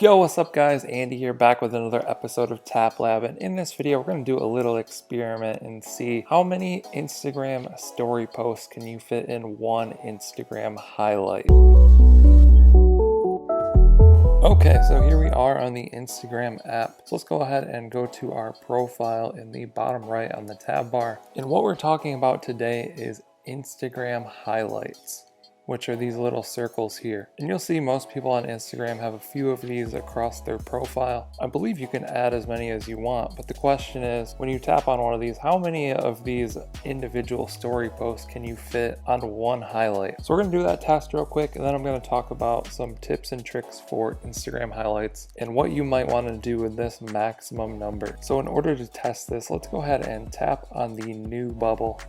Yo, what's up guys? Andy here, back with another episode of Tap Lab, and in this video we're going to do a little experiment and see how many Instagram story posts can you fit in one Instagram highlight. Okay, so here we are on the Instagram app. So let's go ahead and go to our profile in the bottom right on the tab bar. And what we're talking about today is Instagram highlights, which are these little circles here. And you'll see most people on Instagram have a few of these across their profile. I believe you can add as many as you want, but the question is, when you tap on one of these, how many of these individual story posts can you fit on one highlight? So we're gonna do that test real quick, and then I'm gonna talk about some tips and tricks for Instagram highlights and what you might wanna do with this maximum number. So in order to test this, let's go ahead and tap on the new bubble.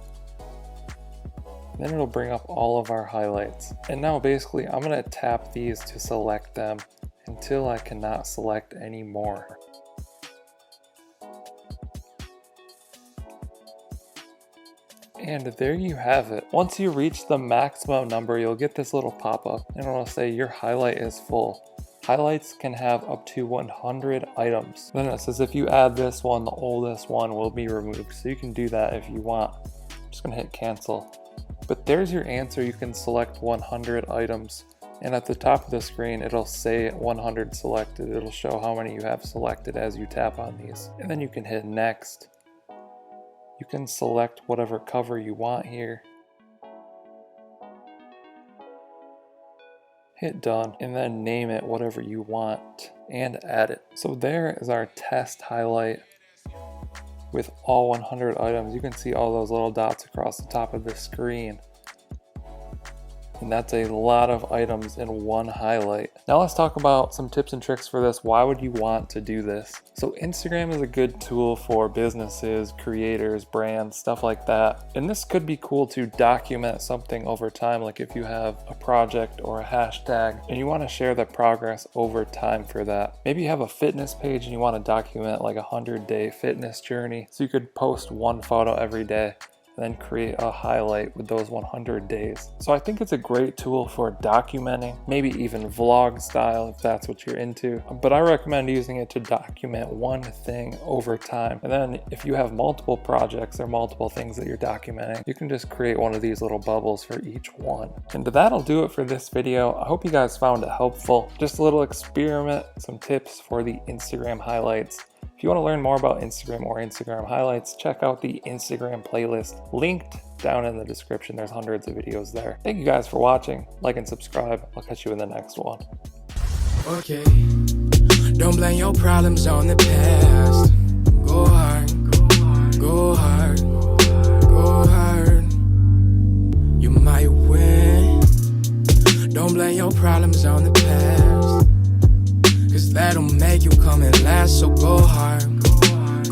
Then it'll bring up all of our highlights. And now basically I'm gonna tap these to select them until I cannot select any more. And there you have it. Once you reach the maximum number, you'll get this little pop-up and it'll say your highlight is full. Highlights can have up to 100 items. Then it says if you add this one, the oldest one will be removed. So you can do that if you want. I'm just gonna hit cancel. But there's your answer. You can select 100 items, and at the top of the screen it'll say 100 selected. It'll show how many you have selected as you tap on these, and then you can hit next. You can select whatever cover you want here, hit done, and then name it whatever you want and add it. So there is our test highlight with all 100 items. You can see all those little dots across the top of the screen. And that's a lot of items in one highlight. Now let's talk about some tips and tricks for this. Why would you want to do this? So Instagram is a good tool for businesses, creators, brands, stuff like that. And this could be cool to document something over time, like if you have a project or a hashtag and you want to share the progress over time for that. Maybe you have a fitness page and you want to document like a 100-day fitness journey. So you could post one photo every day and then create a highlight with those 100 days. So I think it's a great tool for documenting, maybe even vlog style if that's what you're into. But I recommend using it to document one thing over time. And then if you have multiple projects or multiple things that you're documenting, you can just create one of these little bubbles for each one. And that'll do it for this video. I hope you guys found it helpful. Just a little experiment, some tips for the Instagram highlights. If you want to learn more about Instagram or Instagram highlights, check out the Instagram playlist linked down in the description. There's hundreds of videos there. Thank you guys for watching. Like and subscribe. I'll catch you in the next one. Okay, don't blame your problems on the past. Go hard, go hard, go hard. You might win. Don't blame your problems on the past, 'cause that'll make you come and last. So go